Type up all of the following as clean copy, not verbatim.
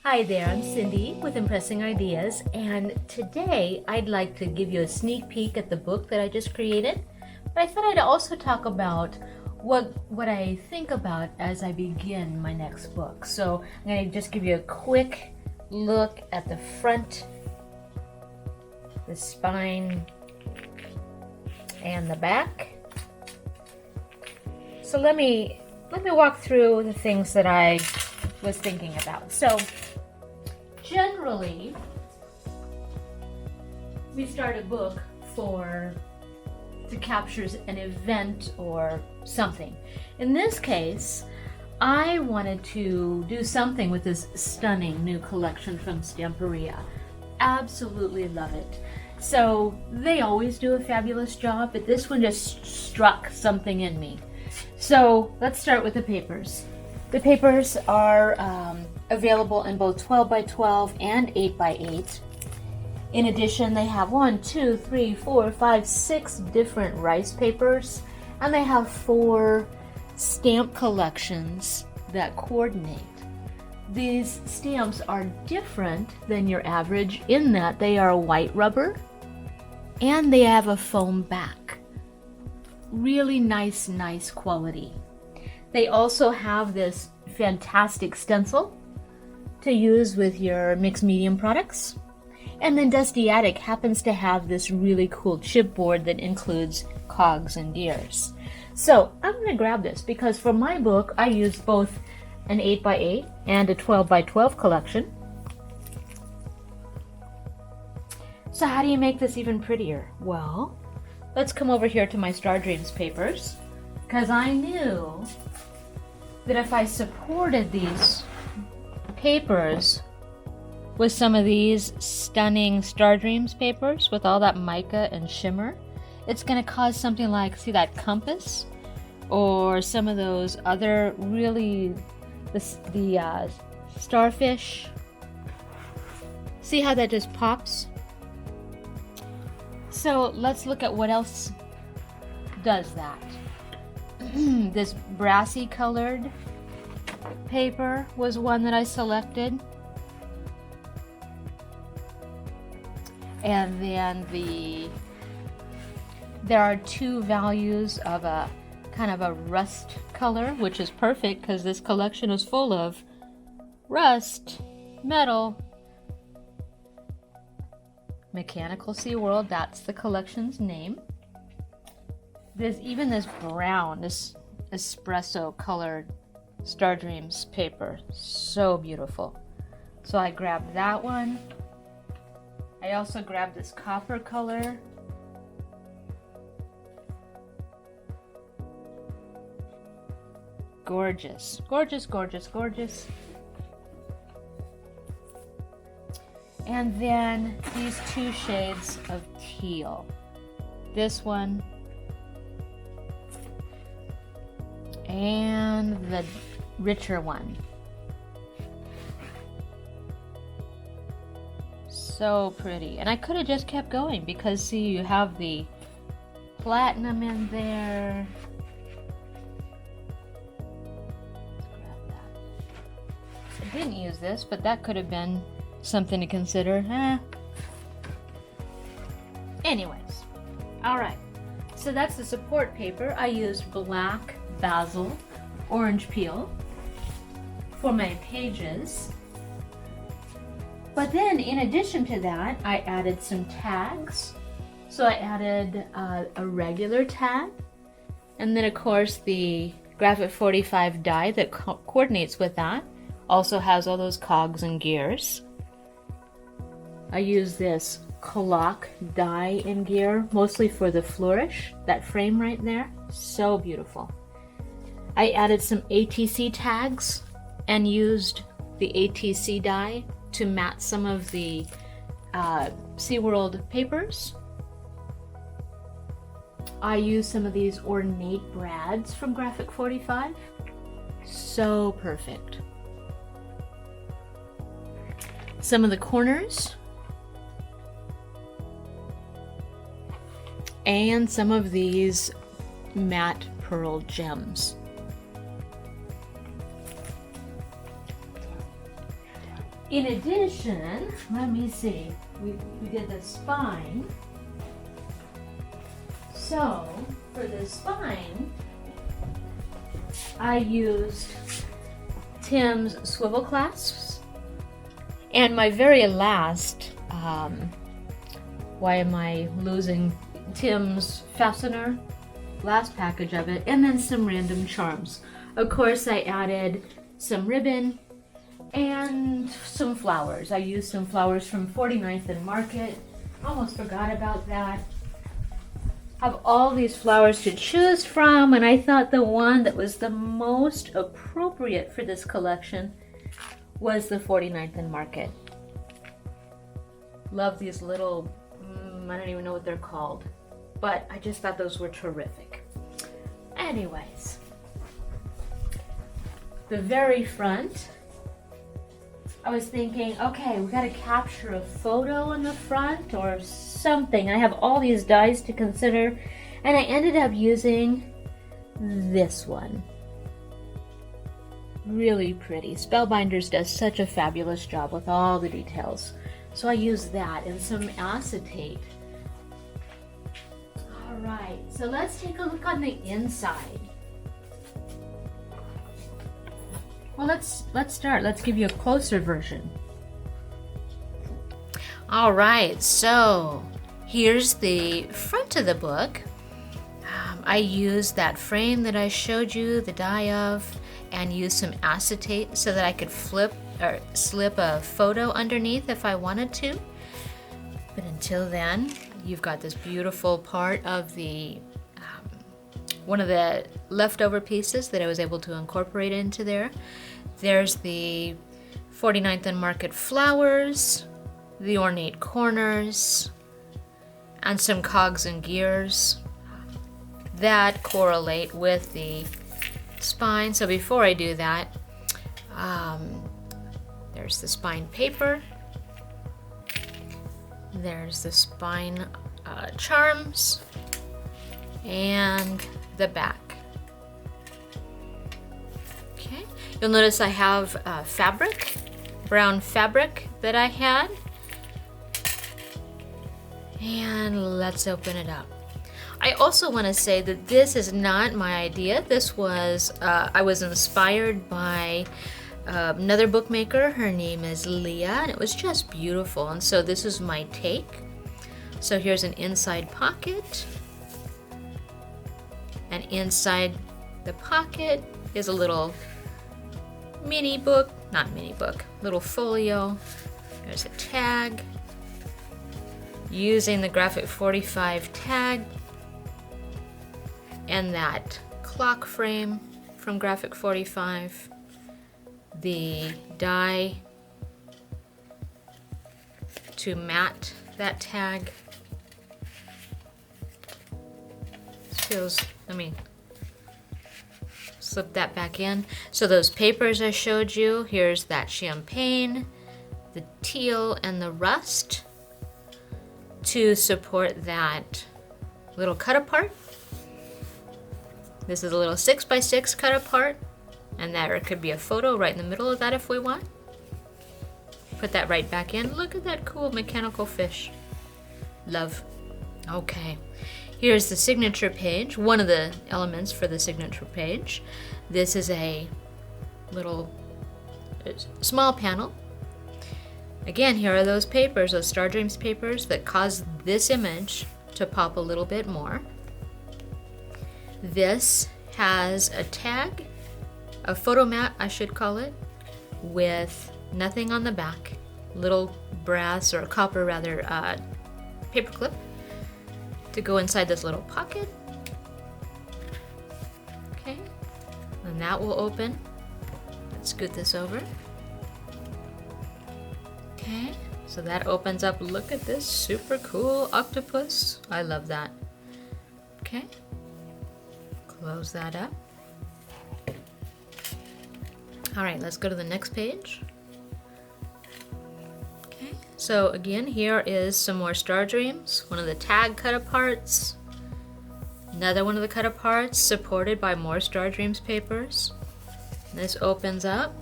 Hi there, I'm Cindy with Impressing Ideas, and today I'd like to give you a sneak peek at the book that I just created. But I thought I'd also talk about what I think about as I begin my next book. So I'm going to just give you a quick look at the front, the spine, and the back. So let me walk through the things that I was thinking about. So generally, we start a book to capture an event or something. In this case, I wanted to do something with this stunning new collection from Stamperia. Absolutely love it. So they always do a fabulous job, but this one just struck something in me. So let's start with the papers. The papers are available in both 12 by 12 and 8 by 8. In addition, they have 6 different rice papers, and they have 4 stamp collections that coordinate. These stamps are different than your average in that they are white rubber and they have a foam back. Really nice quality. They also have this fantastic stencil to use with your mixed medium products. And then Dusty Attic happens to have this really cool chipboard that includes cogs and gears. So I'm going to grab this because for my book I used both an 8 by 8 and a 12 by 12 collection. So how do you make this even prettier? Well, let's come over here to my Star Dreams papers, because I knew that if I supported these papers with some of these stunning Star Dreams papers with all that mica and shimmer, it's going to cause something like, see that compass? Or some of those other really, the starfish. See how that just pops? So let's look at what else does that. This brassy colored paper was one that I selected. And then there are 2 values of a kind of a rust color, which is perfect because this collection is full of rust, metal, Mechanical SeaWorld, that's the collection's name. There's even this brown, this espresso colored Star Dreams paper. So beautiful. So I grabbed that one. I also grabbed this copper color. Gorgeous, gorgeous, gorgeous, gorgeous. And then these 2 shades of teal. This one and the richer one. So pretty. And I could have just kept going because see, you have the platinum in there. Let's grab that. I didn't use this, but that could have been something to consider. Anyways, all right. So that's the support paper. I used black basil orange peel for my pages. But then in addition to that, I added some tags. So I added a regular tag, and then of course the Graphic 45 die that coordinates with that also has all those cogs and gears. I use this clock die and gear mostly for the flourish, that frame right there. So beautiful. I added some ATC tags and used the ATC die to match some of the SeaWorld papers. I used some of these ornate brads from Graphic 45. So perfect. Some of the corners. And some of these matte pearl gems. In addition, let me see, we did the spine. So for the spine, I used Tim's swivel clasps, and my very last, why am I losing Tim's fastener, last package of it, and then some random charms. Of course, I added some ribbon and some flowers. I used some flowers from 49th and Market. Almost forgot about that. Have all these flowers to choose from, and I thought the one that was the most appropriate for this collection was the 49th and Market. Love these little, I don't even know what they're called, but I just thought those were terrific. Anyways, the very front, I was thinking, okay, we gotta capture a photo in the front or something. I have all these dies to consider, and I ended up using this one. Really pretty. Spellbinders does such a fabulous job with all the details. So I used that and some acetate. All right, so let's take a look on the inside. Well, let's start. Let's give you a closer version. All right, so here's the front of the book. I used that frame that I showed you the die of, and used some acetate so that I could flip or slip a photo underneath if I wanted to. But until then, you've got this beautiful part of the one of the leftover pieces that I was able to incorporate into there. There's the 49th and Market flowers, the ornate corners, and some cogs and gears that correlate with the spine. So before I do that, there's the spine paper, there's the spine charms, and the back. Okay, you'll notice I have fabric, brown fabric that I had. And let's open it up. I also want to say that this is not my idea. This was, I was inspired by another bookmaker. Her name is Leah, and it was just beautiful. And so this is my take. So here's an inside pocket. And inside the pocket is a little mini book, not mini book, little folio. There's a tag. Using the Graphic 45 tag and that clock frame from Graphic 45, the die to mat that tag. Feels, slip that back in. So those papers I showed you, here's that champagne, the teal, and the rust to support that little cut apart. This is a little 6x6 cut apart, and there could be a photo right in the middle of that if we want. Put that right back in. Look at that cool mechanical fish. Love. Okay. Here's the signature page, one of the elements for the signature page. This is a little small panel. Again, here are those papers, those Star Dreams papers that cause this image to pop a little bit more. This has a tag, a photo mat I should call it, with nothing on the back, little brass or copper rather paper clip to go inside this little pocket. Okay, and that will open. Let's scoot this over. Okay, so that opens up. Look at this super cool octopus. I love that. Okay, close that up. All right, let's go to the next page. Okay, so again, here is some more Star Dreams, one of the tag cut-aparts, another one of the cut-aparts supported by more Star Dreams papers. This opens up.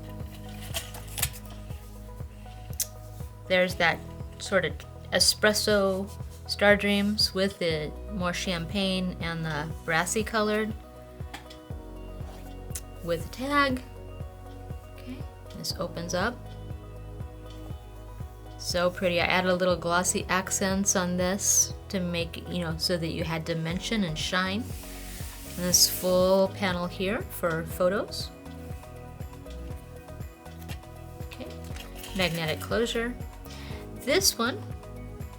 there's that sort of espresso Star Dreams with the more champagne and the brassy colored with a tag. Okay, this opens up. So pretty. I added a little glossy accents on this to make it, so that you had dimension and shine. And this full panel here for photos. Okay, magnetic closure. This one,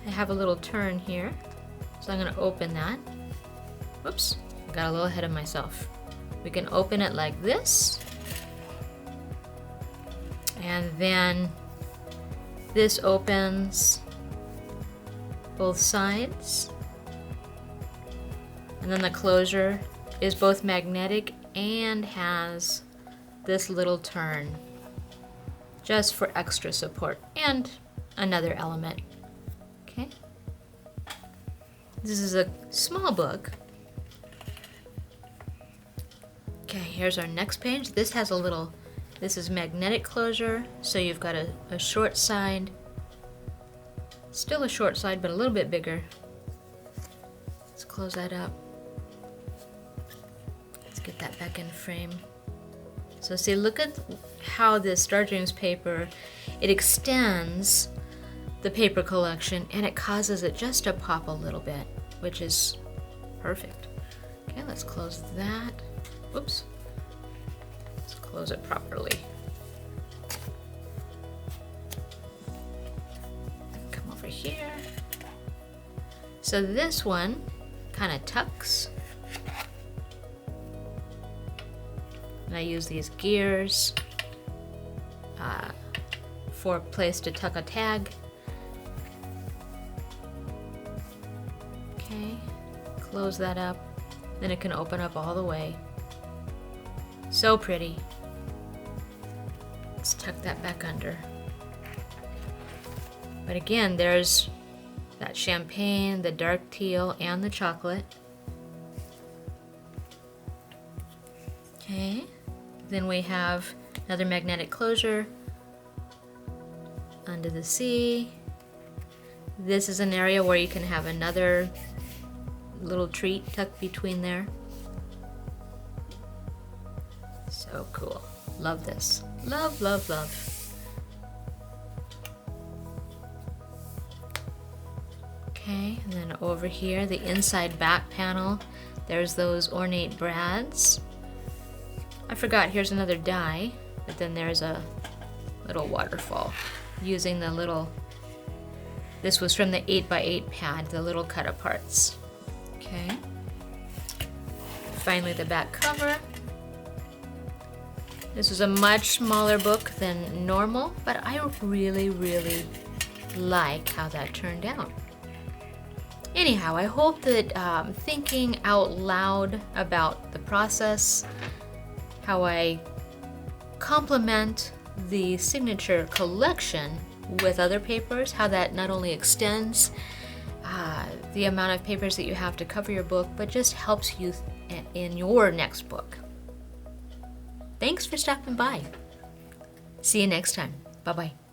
I have a little turn here, so I'm going to open that. Whoops, I got a little ahead of myself. We can open it like this, and then this opens both sides, and then the closure is both magnetic and has this little turn just for extra support and another element. Okay, this is a small book. Okay, here's our next page. This has a little, this is magnetic closure, so you've got a short side, still a short side, but a little bit bigger. Let's close that up. Let's get that back in frame. So see, look at how this Star Dreams paper, it extends the paper collection and it causes it just to pop a little bit, which is perfect. Okay, let's close that. Whoops. Let's close it properly. Come over here. So this one kind of tucks. And I use these gears for a place to tuck a tag. Okay, close that up. Then it can open up all the way. So pretty. Let's tuck that back under. But again, there's that champagne, the dark teal, and the chocolate. Okay, then we have another magnetic closure under the sea. This is an area where you can have another little treat tucked between there. So cool. Love this. Love, love, love. Okay, and then over here, the inside back panel, there's those ornate brads. I forgot, here's another die, but then there's a little waterfall using the little, this was from the 8x8 pad, the little cut aparts. Okay. Finally, the back cover. This is a much smaller book than normal, but I really, really like how that turned out. Anyhow, I hope that thinking out loud about the process, how I complement the signature collection with other papers, how that not only extends the amount of papers that you have to cover your book, but just helps you in your next book. Thanks for stopping by. See you next time. Bye-bye.